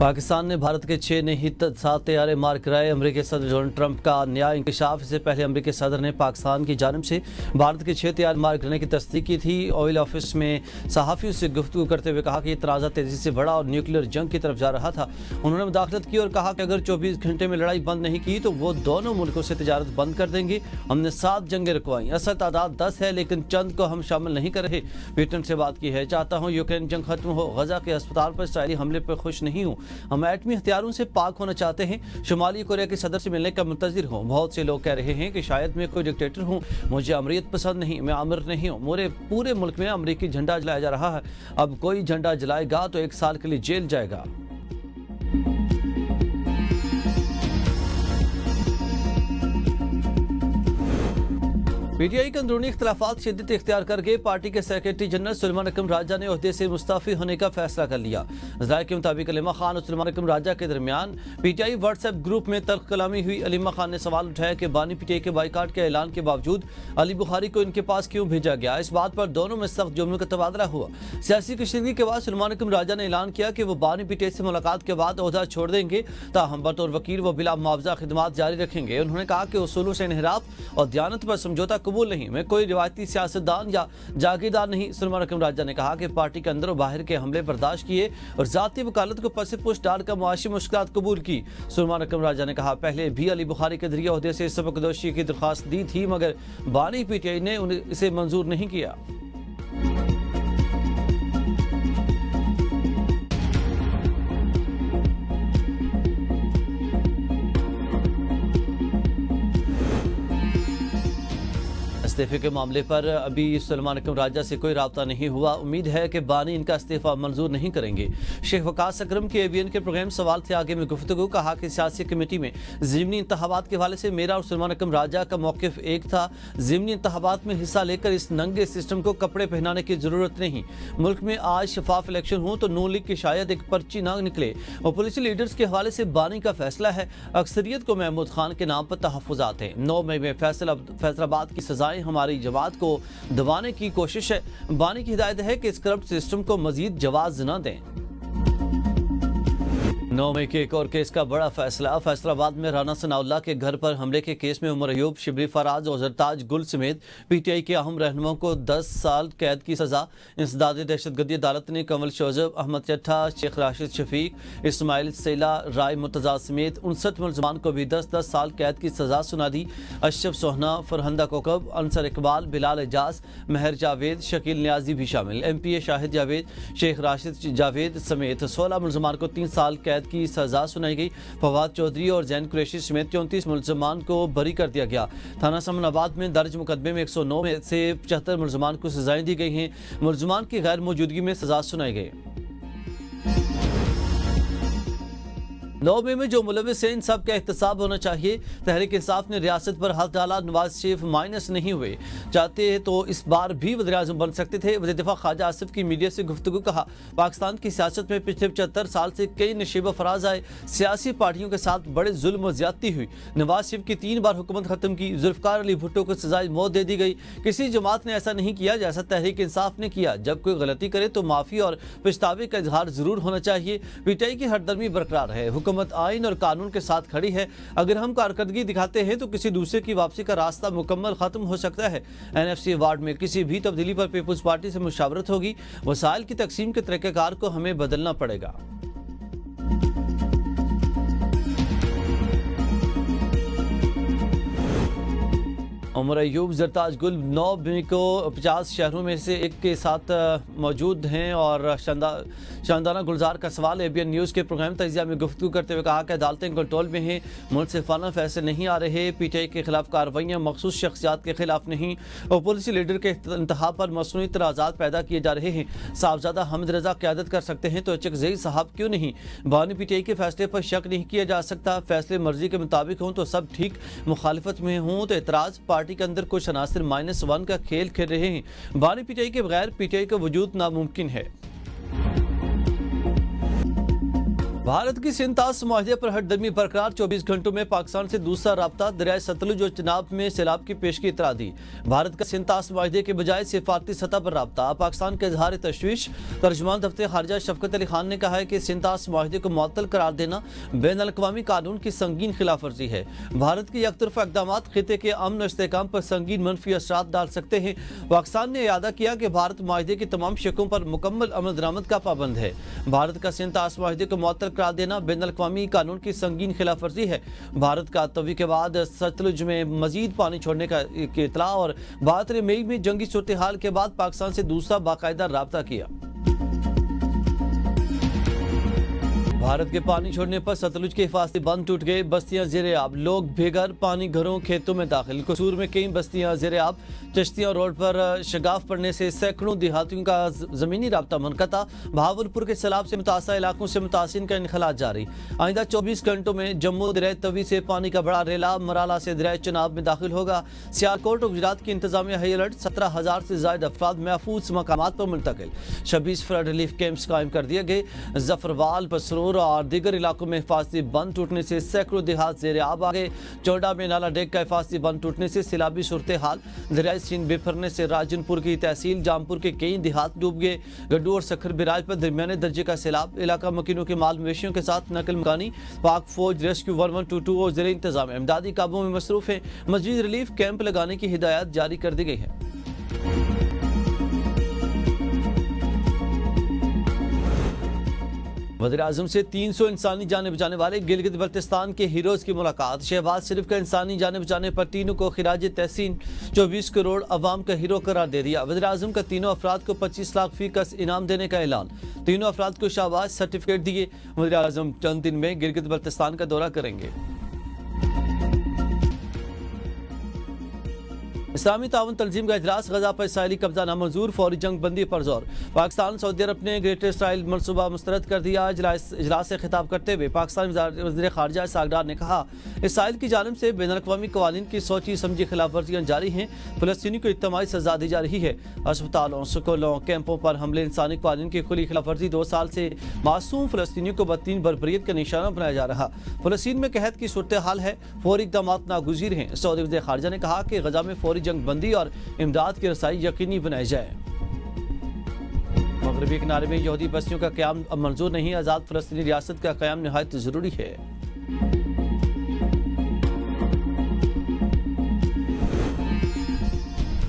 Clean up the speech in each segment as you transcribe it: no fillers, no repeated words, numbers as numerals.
पाकिस्तान ने भारत के 6 नहीं 7 तैयारे मार गिराए। अमेरिकी सदर डोनाल्ड ट्रंप का नया इंकशाफ। इससे पहले अमेरिकी सदर ने पाकिस्तान की जानिब से भारत के 6 तैयार मार गिरने की तस्दीक की थी। ओवल ऑफिस में सहाफ़ियों से गुफ्तगू करते हुए कहा कि ये तनाज़ा तेज़ी से बढ़ा और न्यूक्लियर जंग की तरफ जा रहा था। उन्होंने मुदाखलत की और कहा कि अगर 24 घंटे में लड़ाई बंद नहीं की तो वो दोनों मुल्कों से तजारत बंद कर देंगे। हमने 7 जंगें रुकवाई, असल तादाद 10 है, लेकिन चंद को हम शामिल नहीं कर रहे। ब्रिटेन से बात की है, चाहता हूँ यूक्रेन जंग खत्म हो। गजा के अस्पताल पर इसराइली हमले पर खुश नहीं हूँ। हम एटमी हथियारों से पाक होना चाहते हैं। शुमाली कोरिया के सदर से मिलने का मुंतजिर हूँ। बहुत से लोग कह रहे हैं कि शायद मैं कोई डिक्टेटर हूँ। मुझे अमरीत पसंद नहीं, मैं आमिर नहीं हूँ। मेरे पूरे मुल्क में अमरीकी झंडा जलाया जा रहा है। अब कोई झंडा जलाएगा तो 1 साल के लिए जेल जाएगा। पीटीआई के अंदरूनी इख्तलाफात शिद्दत इख्तियार कर गए। पार्टी के सेक्रेटरी जनरल सुलेमान अकरम राजा ने ओहदे से मुस्तफ़ी होने का फैसला कर लिया। ज़राए के मुताबिक अलीमा खान और सुलेमान अकरम राजा के दरमियान पीटीआई व्हाट्सएप ग्रुप में तल्ख कलामी हुई। अलीमा खान ने सवाल उठाया कि बानी पीटीआई के बाइकाट के ऐलान के बावजूद अली बुखारी को इनके पास क्यों भेजा गया। इस बात पर दोनों में सख्त जुमलों का तबादला हुआ। सियासी कशीदगी के बाद सुलेमान अकरम राजा ने ऐलान किया कि वो बानी पीटीआई से मुलाकात के बाद ओहदा छोड़ देंगे। ताहम बतौर वकील वो बिला मुआवजा खिदमात जारी रखेंगे। उन्होंने कहा कि उसूलों से इन्हिराफ और दयानत पर समझौता कबूल नहीं। मैं कोई रिवायती सियासतदान या जागीरदार नहीं। सुलेमान अकरम राजा ने कहा कि पार्टी के अंदर और बाहर के हमले बर्दाश्त किए और जाती वकालत को पसे पुश डालकर मुआशी मुश्किलात कबूल की। सुलेमान अकरम राजा ने कहा, पहले भी अली बुखारी के जरिए ओहदे से सबकदोशी की दरख्वास्त दी थी, मगर बानी पीटीआई ने इसे मंजूर नहीं किया। इस्तीफे के मामले पर अभी सुलेमान अकरम राजा से कोई राब्ता नहीं हुआ। उम्मीद है कि बानी इनका इस्तीफा मंजूर नहीं करेंगे। शेख वकास अकरम के एबीएन के प्रोग्राम सवाल थे आगे में गुफ्तगू। कहा कि सियासी कमेटी में ज़िमनी इंतखाबात के हवाले से मेरा और सुलेमान अकरम राजा का मौक़िफ़ एक था। ज़िमनी इंतखाबात में हिस्सा लेकर इस नंगे सिस्टम को कपड़े पहनाने की ज़रूरत नहीं। मुल्क में आज शफाफ इलेक्शन हो तो नून लीग की शायद एक पर्ची ना निकले। ओपोजिशन लीडर्स के हवाले से बानी का फैसला है। अक्सरियत को महमूद खान के नाम पर तहफ़्फ़ुज़ात हैं। 9 मई में फैसलाबाद की सजाएं हमारी जमात को दबाने की कोशिश है। बानी की हिदायत है कि इस करप्ट सिस्टम को मजीद जवाज न दें। 9 मई के एक और केस का बड़ा फैसला। फैसलाबाद में राना सनाउल्लाह के घर पर हमले के केस में उमर अयूब, शिबली फराज और जरताज गुल समेत पीटीआई के अहम रहनुमाओं को 10 साल कैद की सजा। इंसदादी दहशतगर्दी अदालत ने कंवल शोजब, अहमद चट्ठा, शेख राशिद शफीक, इस्माइल सेला, राय मुर्तजा समेत 59 मुलजमान को भी 10-10 साल कैद की सजा सुना दी। अशरफ सोहना, फरहंदा कोकब, अंसर इकबाल, बिलाल एजाज, महर जावेद, शकील नियाजी भी शामिल। MPA शाहिद जावेद, शेख राशिद जावेद समेत 16 मुलजमान को 3 साल कैद की सजा सुनाई गई। फवाद चौधरी और जैन कुरैशी समेत 34 मुलजमान को बरी कर दिया गया। थाना समनाबाद में दर्ज मुकदमे में 109 में से 75 मुलजमान को सजाएं दी गई हैं। मुलजमान की गैर मौजूदगी में सजा सुनाई गई। 9 मई में जो मुलविस है इन सब का एहतसाब होना चाहिए। तहरीक इंसाफ ने रियासत पर हाथ डाला। नवाज शरीफ माइनस नहीं हुए। चाहते तो इस बार भी वज़ीर-ए-आज़म बन सकते थे। वज़ीर दिफा ख्वाजा आसिफ की मीडिया से गुफ्तगू। कहा, पाकिस्तान की सियासत में पिछले 75 साल से कई नशीब फराज आए। सियासी पार्टियों के साथ बड़े जुल्म और ज्यादती हुई। नवाज शरीफ की 3 बार हुकूमत खत्म की। जुल्फ़िकार अली भुट्टो को सजाए मौत दे दी गई। किसी जमात ने ऐसा नहीं किया जैसा तहरीक इंसाफ ने किया। जब कोई गलती करे तो माफ़ी और पछतावे का इजहार जरूर होना चाहिए। पीटीआई की हरदर्मी बरकरार है। हुकूमत आइन और कानून के साथ खड़ी है। अगर हम कारकर्दगी दिखाते हैं तो किसी दूसरे की वापसी का रास्ता मुकम्मल खत्म हो सकता है। NFC वार्ड में किसी भी तब्दीली पर पीपुल्स पार्टी से मुशावरत होगी। वसाइल की तकसीम के तरीक़ेकार को हमें बदलना पड़ेगा। उमर अयूब, जरताज गुल 9 मई को 50 शहरों में से एक के साथ मौजूद हैं और शानदाना गुलजार का सवाल। ABN न्यूज़ के प्रोग्राम तजिया में गुफ्तगू करते हुए कहा कि अदालतें कंट्रोल में हैं, मुनसिफाना फैसले नहीं आ रहे। पीटीआई के खिलाफ कार्रवाइयाँ मखसूस शख्सियात के खिलाफ नहीं। ओपोजिशन लीडर के इंतहा पर मसनूई तनाज़ात पैदा किए जा रहे हैं। साहबजादा हमद रजा क़यादत कर सकते हैं तो चकज़ई साहब क्यों नहीं। बानी पीटीआई के फैसले पर शक नहीं किया जा सकता। फैसले मर्जी के मुताबिक हों तो सब ठीक, मुखालिफत में हों तो एतराज़। पार्टी के अंदर कुछ अनासिर -1 का खेल खेल रहे हैं। बानी पीटीआई के बगैर पीटीआई का वजूद नामुमकिन है। भारत की सिंतास मुआहदे पर हटदर्मी बरकरार। 24 घंटों में पाकिस्तान से दूसरा राब्ता। दरियाए सतलुज और चिनाब में सैलाब की पेशगी इतला दी। भारत का सिंतास मुआहदे के बजाय सिफारती सतह पर राब्ता। पाकिस्तान के इजहार तशवीश। तर्जुमान दफ्तर खारजा शफकत अली खान ने कहा है कि सिंतास मुआहदे को मुअत्तल करार देना बैन अल-अक़वामी कानून की संगीन खिलाफ वर्जी है। भारत के यकतरफा इक़दाम खिते के अमन और इस्तेहकाम पर संगीन मनफी असरात डाल सकते हैं। पाकिस्तान ने इरादा किया कि भारत मुआहदे की तमाम शकों पर मुकम्मल अमल दरामद का पाबंद है। भारत का सिंतास मुआहदे को मुअत्तल करार देना बैन अल-अक़वामी कानून की संगीन खिलाफ वर्जी है। भारत का तवी के बाद सतलुज में मजीद पानी छोड़ने का इतला और भारत ने मई में जंगी सूरत हाल के बाद पाकिस्तान से दूसरा बाकायदा राब्ता किया। भारत के पानी छोड़ने पर सतलुज के हिफाजती बंद टूट गए। बस्तियां ज़ेर-ए-आब। लोग बेघर। पानी घरों खेतों में दाखिल। कसूर में कई बस्तियां ज़ेर-ए-आब। चिश्तियां रोड पर शगाफ पड़ने से सैकड़ों देहातियों का ज़मीनी राब्ता मुनक़ता। बहावलपुर के सैलाब से मुतासर इलाकों से मुतासिरीन का इनखला जारी। आइंदा 24 घंटों में जम्मू दरियाए तवी से पानी का बड़ा रेला मराला से दरियाए चिनाब में दाखिल होगा। सियालकोट और गुजरात की इंतजामिया हाई अलर्ट। 17,000 से ज़ायद अफराद महफूज मकामात पर मुंतकिल। 26 फ्लड रिलीफ कैंप्स कायम कर दिए गए। जफरवाल, पसरूर और दीगर इलाकों में हिफाजती बंद टूटने से सैकड़ों देहात ज़ेर-ए-आब आ गए। चौडा में नाला डेक का हिफाजती बंद टूटने से सैलाबी सूरत हाल। दरियाई सीन बिफरने से राजनपुर की तहसील जामपुर के कई देहात डूब गए। गड्डू और सखर बिराज पर दरमियाने दर्जे का सैलाब। इलाका मकीनों के माल मवेशियों के साथ नकल मकानी। पाक फौज रेस्क्यू 1122 और ज़ेर इंतजाम इमदादी काबू में मसरूफ है। मजीद रिलीफ कैंप लगाने की हिदायत जारी कर दी गई है। वज़ीर-ए-आज़म से 300 इंसानी जानें बचाने वाले गिलगित बल्तिस्तान के हीरोज़ की मुलाकात। शहबाज शरीफ का इंसानी जानें बचाने पर तीनों को खिराज तहसीन 24 करोड़ अवाम का हीरो करार दे दिया। वज़ीर-ए-आज़म का तीनों अफराद को 25 लाख फी कस इनाम देने का ऐलान। तीनों अफराद को शहबाज सर्टिफिकेट दिए। वज़ीर-ए-आज़म चंद दिन में गिलगित बल्तिस्तान का दौरा करेंगे। इस्लामी ताउन तंजीम का इजलास। गजा पर इसराइली कब्जा नामंजूर। फौरी जंग बंदी पर जोर। पाकिस्तान सऊदी अरब ने ग्रेटर इसराइल मनसूबा मुस्तरद कर दिया। इजलास से खिताब करते हुए पाकिस्तान वज़ीर खारजा सागडार ने कहा, इसराइल की जानिब से बैन अल-अक़वामी क़वानीन की सोची समझी खिलाफ वर्जियाँ जारी हैं। फ़लस्तीनी को इज्तिमाई सजा दी जा रही है। अस्पतालों, स्कूलों, कैंपों पर हमले इंसानी क़वानीन की खुली खिलाफ वर्जी। 2 साल से मासूम फ़लस्तीनियों को बदतीन बर्बरियत का निशाना बनाया जा रहा। फ़लस्तीन में कहत की सूरत हाल है। फौरी इक़दाम नागुज़ीर हैं। सऊदी वज़ीर खारजा ने कहा कि गजा में फौरी जंग बंदी और इमदाद की रसाई यकीनी बनाई जाए। मगरबी किनारे में यहूदी बस्तियों का क़याम अब मंजूर नहीं। आज़ाद फ़लस्तीनी रियासत का क़याम निहायत ज़रूरी है।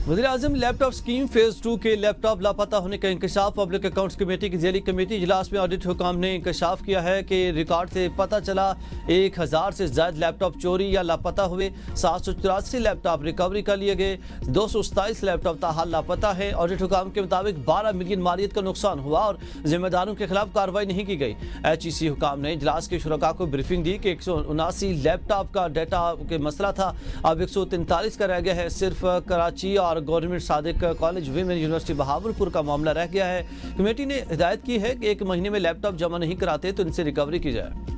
वज़ीर-ए-आज़म लैपटॉप स्कीम फेज़ 2 के लैपटॉप लापता होने का इंकशाफ। पब्लिक अकाउंट्स कमेटी की ज़ेली कमेटी इजलास में ऑडिट हुकाम ने इंकशाफ किया है कि रिकॉर्ड से पता चला 1000 से ज़ायद लैपटॉप चोरी या लापता हुए। 784 लैपटॉप रिकवरी कर लिए गए। 227 लैपटॉप ताहाल लापता है। ऑडिट हुकाम के मुताबिक 12 मिलियन मालियत का नुकसान हुआ और जिम्मेदारों के खिलाफ कार्रवाई नहीं की गई। HEC हुकाम ने इजलास के शुरका को ब्रीफिंग दी कि 179 लैपटॉप का डाटा के मसला था, अब 143 का रह गया है। सिर्फ कराची और government Sadiq college women university Bahawalpur का मामला रह गया है। कमेटी ने हिदायत की है कि 1 महीने में लैपटॉप जमा नहीं कराते तो इनसे रिकवरी की जाए।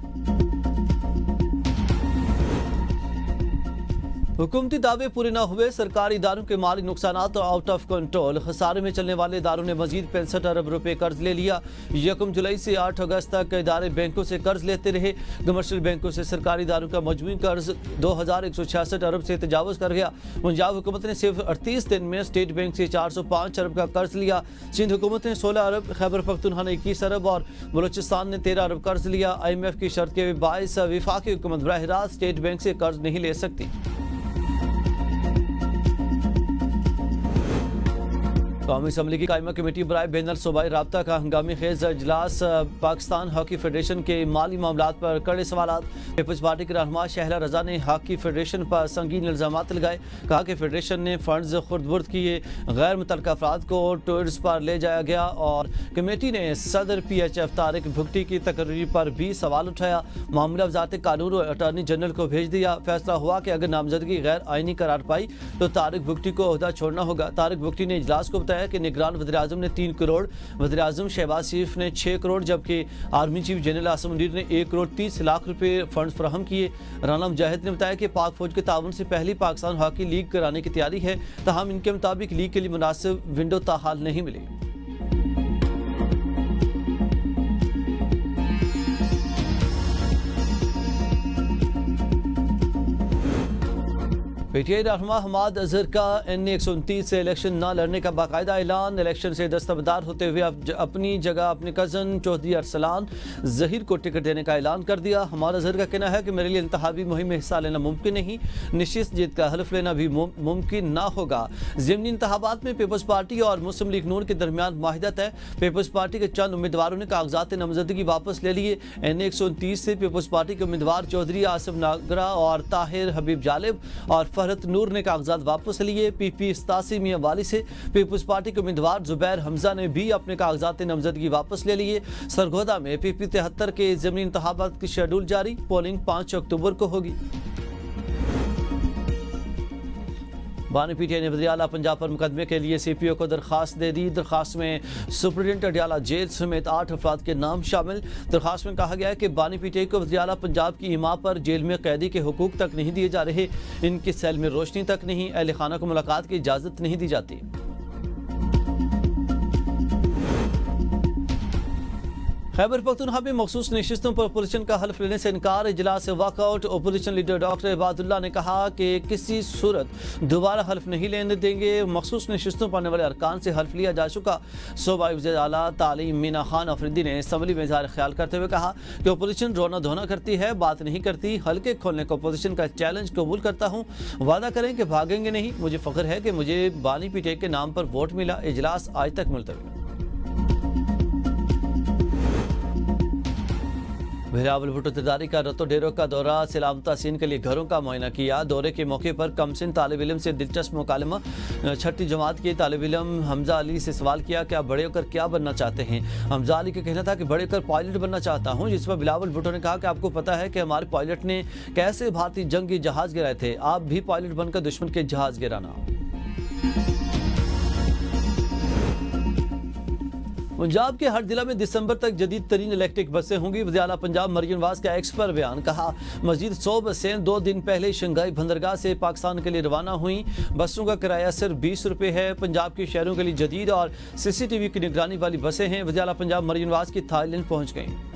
हुकूमती दावे पूरे न हुए। सरकारी इदारों के माली नुकसान आउट ऑफ कंट्रोल। खसारे में चलने वाले इदारों ने मजीद 65 अरब रुपए कर्ज ले लिया। 1 जुलाई से 8 अगस्त तक इदारे बैंकों से कर्ज लेते रहे। कमर्शियल बैंकों से सरकारी इदारों का मजमूई कर्ज 2166 अरब से तजावज़ कर गया। पंजाब हुकूमत ने सिर्फ 38 दिन में स्टेट बैंक से 405 अरब का कर्ज लिया। सिंध हुकूमत ने 16 अरब, खैबर पख्तूनख्वा ने 21 अरब और बलूचिस्तान ने 13 अरब कर्ज लिया। IMF की शर्त के बायस वफाकी हुकूमत बराह रास्त स्टेट बैंक से कर्ज नहीं ले सकती। कौमी असम्बली की कायमा कमेटी बराए बैनुल सूबाई राब्ता का हंगामी खेज इजलास। पाकिस्तान हॉकी फेडरेशन के माली मामलात पर कड़े सवालात। पीपल्स पार्टी के रहनुमा शहला रजा ने हॉकी फेडरेशन पर संगीन इल्जामात लगाए। कहा कि फेडरेशन ने फंड्स खुर्द-बुर्द किए, गैर मुतल्लिका अफराद को टूर्स पर ले जाया गया और कमेटी ने सदर PHF तारिक भुगटी की तकरीर पर भी सवाल उठाया। मामला वज़ारत कानून और अटॉर्नी जनरल को भेज दिया। फैसला हुआ कि अगर नामजदगी गैर आइनी करार पाई तो तारिक भुगटी को ओहदा छोड़ना होगा। तारिक भुगटी ने इजलास को बताया कि निगरान वज़ीर-ए-आज़म ने 3 करोड़, वज़ीर-ए-आज़म शहबाज शरीफ ने 6 करोड़ जबकि army chief general Asim Munir ने 1 करोड़ 30 लाख रुपए फंड फराहम किए। राना मुजाहिद ने बताया कि पाक फौज के ताउन से पहली पाकिस्तान हॉकी लीग कराने की तैयारी है, ताहम इनके मुताबिक लीग के लिए मुनासिब विंडो ताहाल नहीं मिली। पीटीआई रहनुमा हमाद अजहर का NA-129 से इलेक्शन न लड़ने का बाकायदा ऐलान। इलेक्शन से दस्तबरदार होते हुए अपनी जगह अपने कज़न चौधरी अरसलान जहीर को टिकट देने का ऐलान कर दिया। हमाद अजहर का कहना है कि मेरे लिए इंतखाबी मुहिम में हिस्सा लेना मुमकिन नहीं, निश्चित जीत का हल्फ लेना भी मुमकिन ना होगा। ज़िमनी इंतखाबात में पीपल्स पार्टी और मुस्लिम लीग नून के दरमियान माहिदत है। पीपल्स पार्टी के चंद उम्मीदवारों ने कागजात नामजदगी वापस ले लिए। NA-129 से पीपल्स पार्टी के उम्मीदवार चौधरी आसिफ नागरा और ताहिर हबीब जालिब और फरहत नूर ने कागजात वापस लिए। PP 87 मियां वाली से पीपल्स पार्टी के उम्मीदवार जुबैर हमजा ने भी अपने कागजात नामजदगी वापस ले लिए। सरगोदा में PP 73 के ज़िमनी इंतखाबात की शेड्यूल जारी, पोलिंग 5 अक्टूबर को होगी। बानी पीटीआई ने वज़ीर आला पंजाब पर मुकदमे के लिए CPO को दरख्वास्त दे दी। दरख्वास्त में सुप्रीडेंट अडियाला जेल समेत 8 अफराद के नाम शामिल। दरख्वास्त में कहा गया है कि बानी पीटीआई को वज़ीर आला पंजाब की इमाम पर जेल में कैदी के हुकूक तक नहीं दिए जा रहे, इनकी सेल में रोशनी तक नहीं, अहले खाना को मुलाकात की इजाज़त नहीं दी जाती। खैबर पख्तूनख्वा में मखसूस नशिस्तों पर अपोजिशन का हल्फ लेने से इनकार, इजलास से walkout. Opposition leader doctor Ibadullah ने कहा कि किसी सूरत दोबारा हल्फ नहीं लेने देंगे। मखसूस नशिस्तों पर आने वाले अरकान से हल्फ लिया जा चुका। सूबाई वज़ीर आला तालीम मीना खान अफरीदी ने असम्बली में इज़हार ख्याल करते हुए कहा कि अपोजिशन रोना धोना करती है, बात नहीं करती। हल्के खोलने को अपोजिशन का चैलेंज कबूल करता हूँ, वादा करें कि भागेंगे नहीं। मुझे फ़ख्र है कि मुझे बानी पीटीआई के नाम पर वोट मिला। इजलास आज तक मुलतवी। बिलावल भुट्टो तिरदारी का रतो डेरों का दौरा, सलामत हसीन के लिए घरों का मुआयना किया। दौरे के मौके पर कमसिन तालिब इल्म से दिलचस्प मुकालमा। 6ठी जमात के तालिब इल्म हमजा अली से सवाल किया कि आप बड़े होकर क्या बनना चाहते हैं। हमजा अली का कहना था कि बड़े होकर पायलट बनना चाहता हूँ, जिस पर बिलावल भुट्टो ने कहा कि आपको पता है कि हमारे पायलट ने कैसे भारतीय जंगी जहाज गिराए थे, आप भी पायलट बनकर दुश्मन के जहाज गिराना। पंजाब के हर जिला में दिसंबर तक जदीद तरीन इलेक्ट्रिक बसें होंगी। वज़ीर आला पंजाब मरियम नवाज का एक्स पर बयान। कहा मजीद 100 बसें 2 दिन पहले शंघाई बंदरगाह से पाकिस्तान के लिए रवाना हुई। बसों का किराया सिर्फ 20 रुपये है। पंजाब के शहरों के लिए जदीद और CCTV की निगरानी वाली बसें हैं। वज़ीर आला पंजाब मरियम नवाज की थाईलैंड पहुँच गई।